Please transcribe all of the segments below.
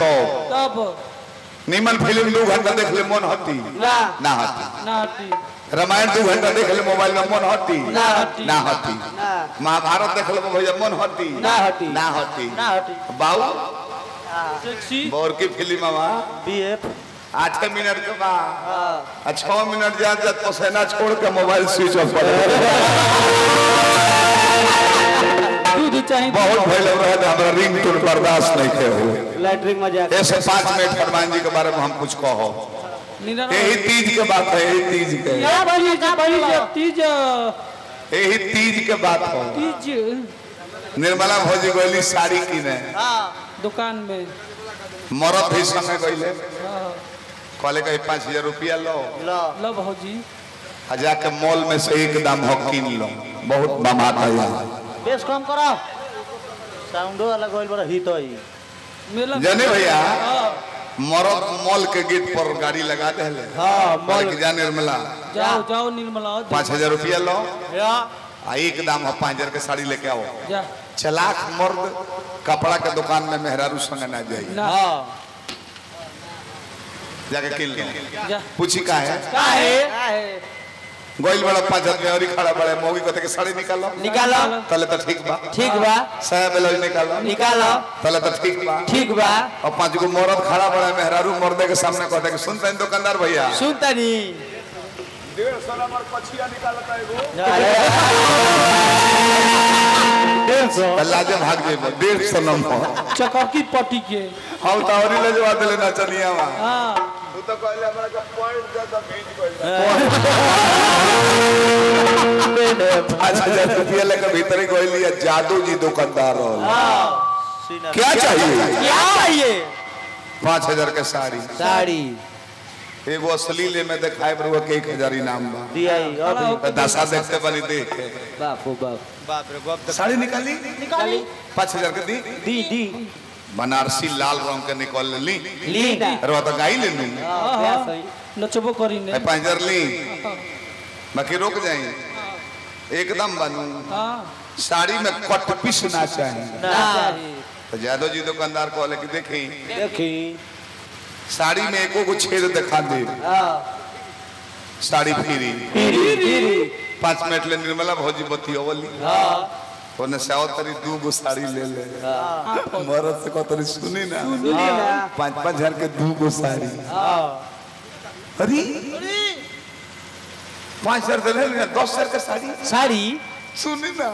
तो तब निमन फिल्म 2 घंटा देख ले मन हटी ना हटी रामायण 2 घंटा देख ले मोबाइल में मन हटी ना हटी महाभारत देख ले भैया मन हटी ना हटी बाऊ सेक्सी बोर की फिल्म मामा बीएफ 8 मिनट के बाद 6 मिनट जात पसेना छोड़ के मोबाइल स्विच ऑफ कर दूध चाहिए बहुत भय लग रहा है हमरा रिंगटोन बर्दाश्त नहीं के हो लैट्रिन में जाके ऐसे 5 मिनट हनुमान जी के बारे में हम कुछ कहो यही तीज के बात है यही तीज के तीज यही तीज के बात हो तीज निर्मला भौजी गोली साड़ी किने दुकान में मरद भी संगे गईले कहले कहीं 5000 रुपया लो लो भौजी जाके मॉल में से एक दाम हो किन लो बहुत बमाता है बेस कम करो साउंडो अलग होइल बड़ा हिट होई जाने भैया मरद मॉल के गेट पर गाड़ी लगा दे मॉल के जा निर्मला जाओ निर्मला 5000 रुपया लो एक दाम हो 5000 के साड़ी लेके आओ जा चलाक मर्द कपड़ा के दुकान में मेहरारू संग ना जाई जाके किन लो पूछी का है गोइल बड़ा 5000 में और खड़ा बड़े मोगी कहते के साड़ी निकालो तले तो ठीक बा साया ब्लाउज निकालो तले तो ठीक बा और 5 गो मर्द खड़ा बड़ा मेहरारू मर्दे के सामने कहते के सुनते दुकानदार भैया सुनता नी 150 नंबर पछिया निकालता एगो 150 लाजे भाग जेबो 150 नंबर चकरकी पट्टी के हम तावरी ले जवा देले ना चनिया वा हां तू तो कहले हमरा के पॉइंट ज्यादा भेज गइल अच्छा जब रुपया लेके भीतर गइल या जादू जी दुकानदार हो क्या चाहिए 5000 के साड़ी एगो असली ले में दिखाए बरुआ के 1000 इनाम बा दियाई अभी दशा देखते बनी देख बाप रे गप साड़ी निकाली 5000 के दी बनारसी लाल रंग के निकाल ली रो तो गाई ले लूं नचबो करी ने 5000 ली बाकी रुक जाई एकदम बनू साड़ी में कट पीस ना चाहिए तो यादव जी दुकानदार को लेके देखी साड़ी में एको को छेद दिखा दे साड़ी फिरी 5 मिनट ले निर्मला भौजी बत्ती अवली ओने से तरी 2 गो साड़ी ले मरद से कतरी सुनी ना 5-5 के 2 गो साड़ी अरे 5000 दे ले 10000 के साड़ी सुनी ना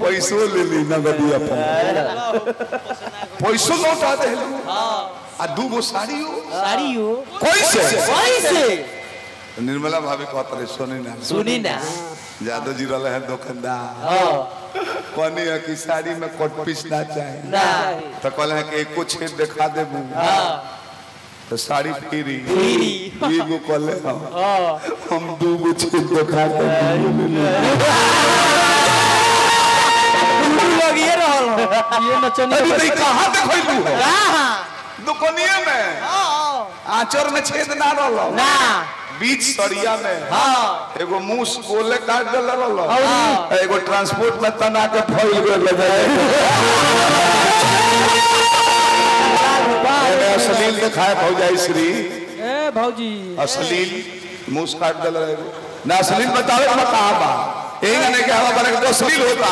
पैसो ले ली ना गदी अपन पैसो लौटा दे आ 2 गो साड़ी हो कैसे निर्मला भाभी कहत रहे सुनी ना जादव जी रहले है दुकानदार कोनी है कि साड़ी में कट पीस ना चाहिए तो कहले है कि एको छेद दिखा देबू तो साड़ी फ्री एगो कहले हम 2 गो छेद दिखा देबू ये नचनी अरे कहां देखइलू हो कहां दुकानिया में आचर में छेद ना रहलो ना बीच सरिया में एगो मूस गोले काट देल रहलो एगो ट्रांसपोर्ट में तना के फैल गेल अश्लील दिखाए भौजाई श्री भौजी अश्लील मूस काट देल ना अश्लील बतावे ना कहां बा ने क्या बने तो अश्लील होता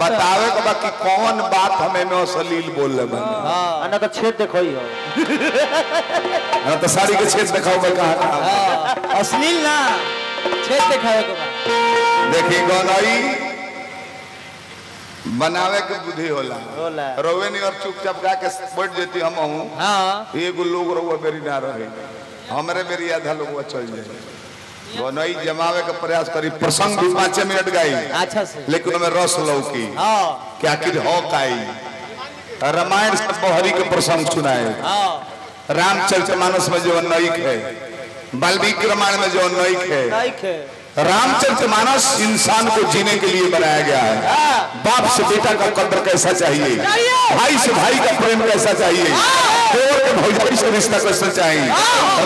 बतावे को बाकी कौन बात हमें में अश्लील बोल ले बने ना तो छेद देखोई हो ना तो साड़ी के छेद दिखाओ मैं कहां अश्लील ना छेद दिखावे को देखी गनई बनावे के बुद्धि होला रोवे नहीं और चुपचाप गा के बैठ जेती हम हूं हां एगो लोग रोवा बेरी ना रहे हमरे बेरी आधा लोग चल जाए गनई जमावे का प्रयास करी प्रसंग भी 5 मिनट गाई अच्छा से लेकिन में रस लौकी क्या कि हो काई रामायण से बहरी के प्रसंग सुनाए रामचरितमानस में जो नईक है वाल्मीकि रामायण में जो नईक है रामचरितमानस इंसान को जीने के लिए बनाया गया है बाप से बेटा का कद्र कैसा चाहिए भाई से भाई का प्रेम कैसा चाहिए भौजाई से रिश्ता कैसा चाहिए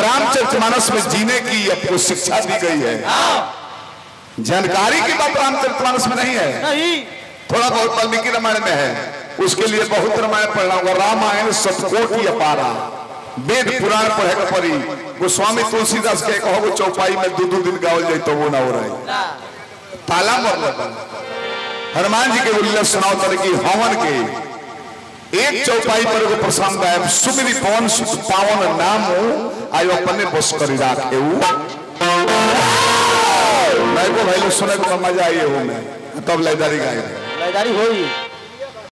रामचरितमानस में जीने की आपको शिक्षा दी गई है जानकारी की बात रामचरितमानस में नहीं है थोड़ा बहुत वाल्मीकि रामायण में है उसके लिए बहुत रामायण पढ़ना होगा। रामायण सतकोटि अपारा, वेद पुराण पढ़े का पड़ी। गोस्वामी तुलसीदास के कहो चौपाई में 2-2 दिन गावल जाए तो वो ना हो रहा है। ताला मरल हनुमान जी के उल्लेख सुनाओ तरह की हवन के एक चौपाई पर एगो प्रसंग गायब। सुमिरी पवन सुख पावन नाम आयो अपने बस करी राखे मैं को भाई लोग सुने को मजा आई हो मैं तब लयदारी गाए लयदारी होई।